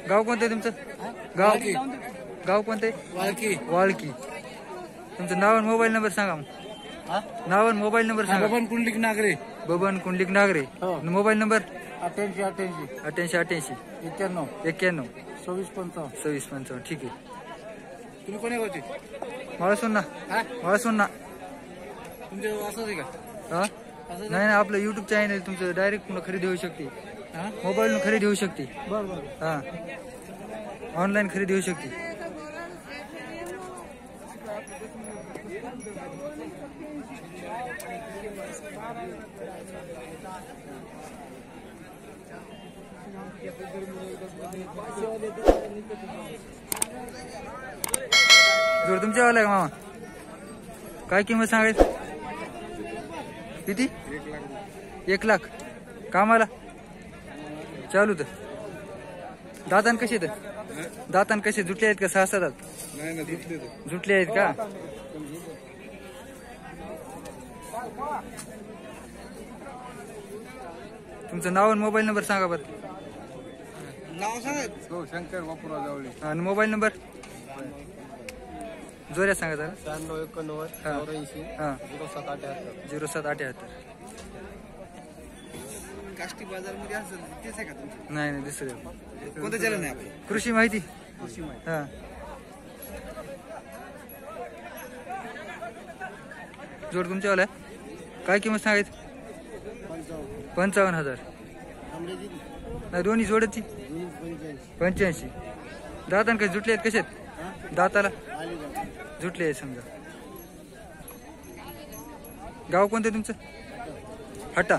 गाव कोणतं आहे तुमचं? गाव कोणतं आहे? वाळकी. तुमचं नाव आणि मोबाईल नंबर सांगा मग. नाव आणि मोबाईल नंबर सांगा. बबन कुंडलिक नागरे. बबन कुंडलिक नागरे. Mobile number 8888 8888 91 91 2655 2655. ठीक आहे. तुम्ही कोणी होते? मला सुन ना. तुमचे असंच आहे का? हा नाही नाही, आपलं युट्यूब चॅनल तुमचं डायरेक्ट पुन्हा खरेदी होऊ शकते. मोबाईल खरेदी होऊ शकते. बरं. हा ऑनलाईन खरेदी होऊ शकते. जोड तुमच्या वाला का मामा? काय किंमत सांगायची? किती? 1 लाख. कामाला चालू तर. दातान कसे दातान कसे जुटले आहेत का? 6-7 दात जुटले आहेत का? तुमचं नाव आणि मोबाईल नंबर सांगा बरं. नाव सांगा. शंकर बापूराव जावळे. आणि मोबाईल नंबर जोऱ्या सांगा जरा. 9691 काष्टी बाजार मध्ये असेल तेच आहे का तुमचं? नाही दुसरं कोणतं चॅनल नाही आपलं? कृषी माहिती. हा जोड तुमच्यावाला काय किंमत सांगायची? 55,000. नाही दोन्ही जोडची 85. दातान काही जुटले आहेत? कसे आहेत दाताला? जुटले आहेत समजा. गाव कोणतं तुमचं? हट्टा.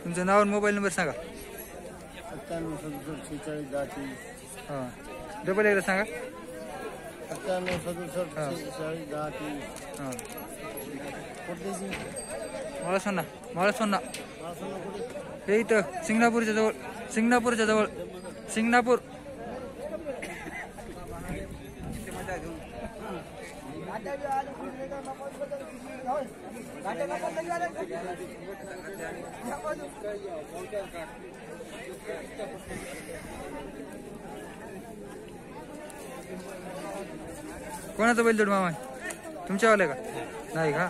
तुमचं नाव आणि मोबाईल नंबर सांगा. 97 हा डबल एकदा सांगा. 97 हा मला सोन ना. हे इथं सिंगणापूरच्या जवळ. सिंगणापूर. कोणाचा बैल जोड मामा? तुमच्यावाला का? नाही का?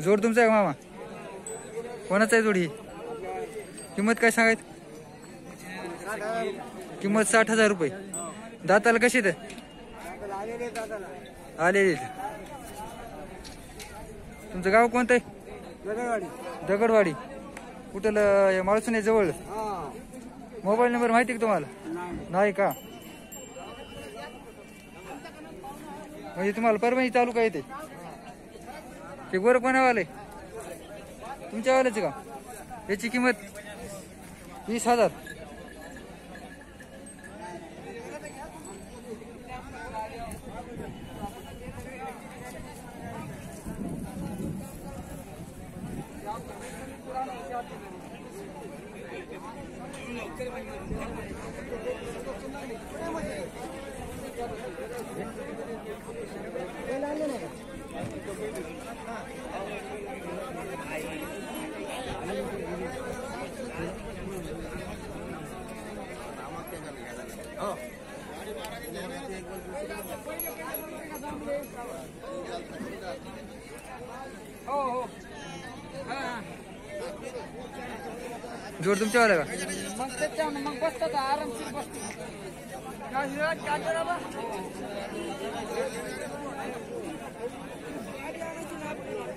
जोड तुमचा आहे का मामा? कोणाचा आहे जोड ही? किंमत काय सांगायची? किंमत 60,000 रुपये. दाताला कशी ते आलेली? तुमचं गाव कोणतं आहे? दगडवाडी. कुठलं? माळसून जवळ. मोबाईल नंबर माहिती का तुम्हाला? नाही का? म्हणजे तुम्हाला परभणी तालुका येते. ते गोर कोणावाले? तुमच्यावाल्याच का? याची किंमत 20,000. जोड तुमच्यावाला का? मग बसतात आरामशीर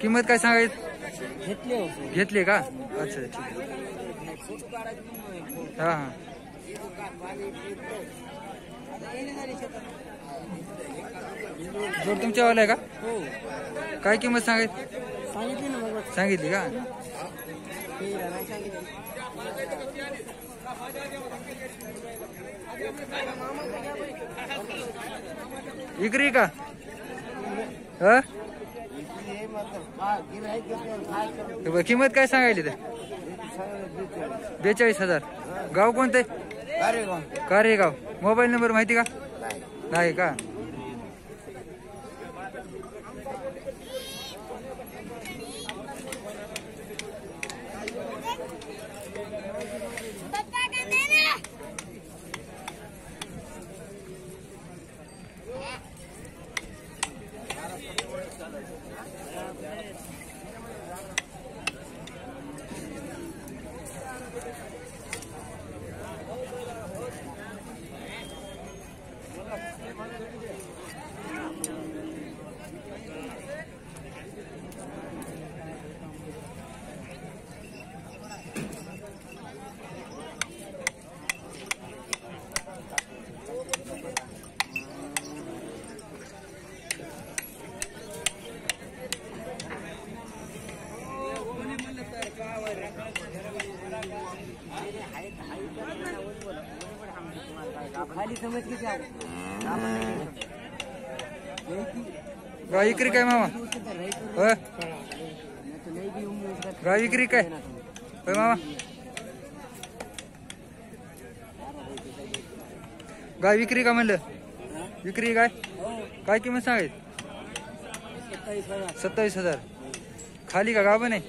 किंमत काय सांगायची? घेतले का? अच्छा ठीक. हा हा जोड तुमच्यावाला आहे का? काय किंमत सांगायची? सांगितली का? इकरी का? किंमत काय सांगायली? 42,000. गाव कोणते? कारेगाव. मोबाईल नंबर माहिती का? नाही का? गाव विक्री काय मामा? होय गाव विक्री काय होय मामा? गाय विक्री का म्हणलं? विक्री काय काय किंमत सांगायची? 27,000. खाली का गाभण आहे?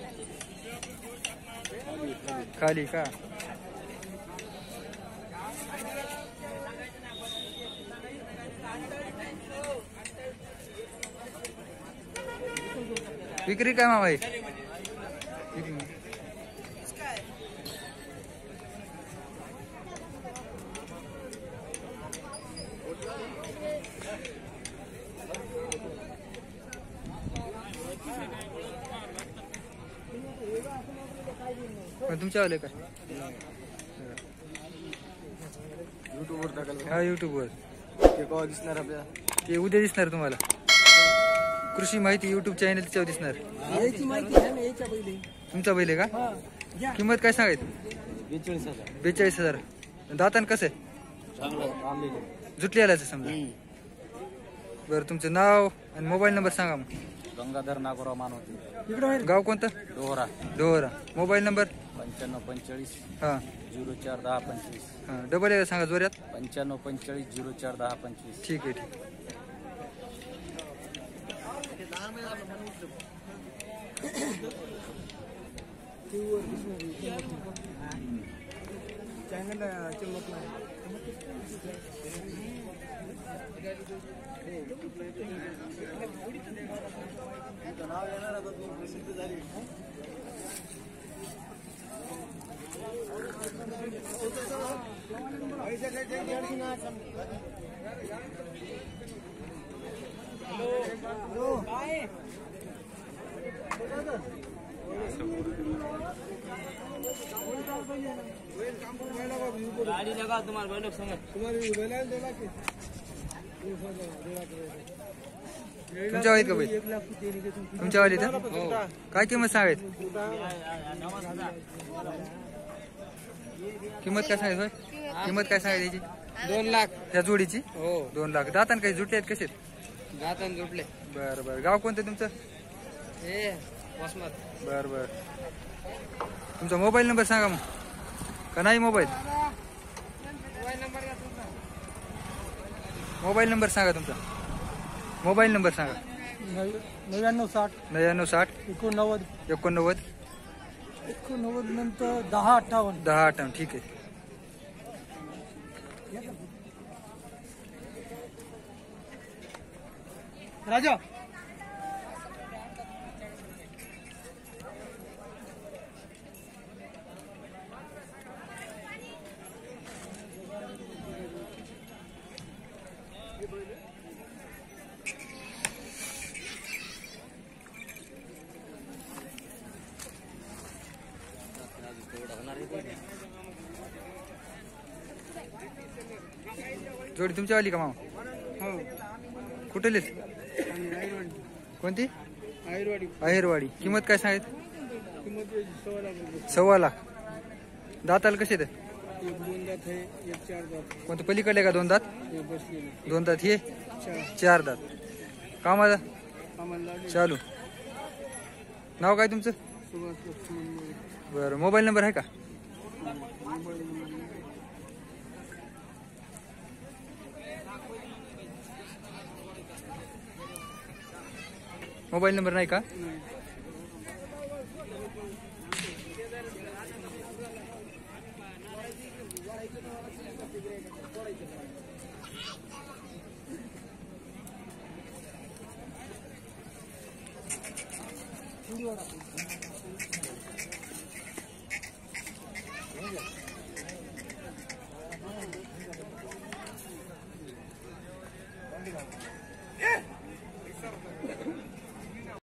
खाली का? विक्री काय मामा आहे? तुमच्या आले काय? युट्यूबवर टाकाल. हा युट्यूबवर. ते केव्हा दिसणार आपल्याला? ते उद्या दिसणार तुम्हाला. कृषी माहिती युट्यूब चॅनल त्याच्यावर दिसणार. याची माहिती आहे ना याच्या पहिले. तुमचा बैल आहे का? किंमत काय सांगायची? 42,000. 42,000. दातान कसं आहे? चांगलं आणलेलं. जुटली आल्याचं समजा. बरं तुमचं नाव आणि मोबाईल नंबर सांगा मग. गंगाधर नागोराव मानवते. गाव कोणतं? डोहरा. डोहरा. Mobile number? 9545 हां 041025. हां डबल आहे सांगा जोऱ्यात. 9545 041025. ठीक आहे ठीक. गाड़ी लगा तुम्हारे भाई लोग संग तुमच्या वाईट का बाई? तुमच्या वाईट काय किंमत सांगायची? किंमत काय सांगायची होय? किंमत काय सांगायची? 2 लाख. त्या जोडीची? हो 2 लाख. दातान काही जुटले आहेत कसे? दातन जुटले. बरं बरं. गाव कोणतं तुमचं? हे वसमत. बरं बरं. तुमचा मोबाईल नंबर सांगा मग. का नाही मोबाईल? मोबाईल नंबर सांगा तुमचा. मोबाईल नंबर सांगा. 9960 9960 89 89 89 नंतर 1058. 1058. ठीक आहे. राजा जोडी तुमच्या वाली का मामा? हो कुठेलीच? कोणती? आयुर्वाडी. आहेरवाडी. किंमत काय सांगित? किंमत 1.25 1.25 लाख. दाताला कसे ते? एक 2 दात आहे, एक 4 दात. कोणतं पलीकडे का 2 दात? हे बसलेले 2 दात हे 4. 4 दात. कामाला आम्हाला लागले. चालू. नाव काय तुमचं? सुभाष लक्ष्मण मोरे. बरं मोबाईल नंबर आहे का? मोबाईल नंबर मोबाईल नंबर नाही का? नाही. थोडी वाढ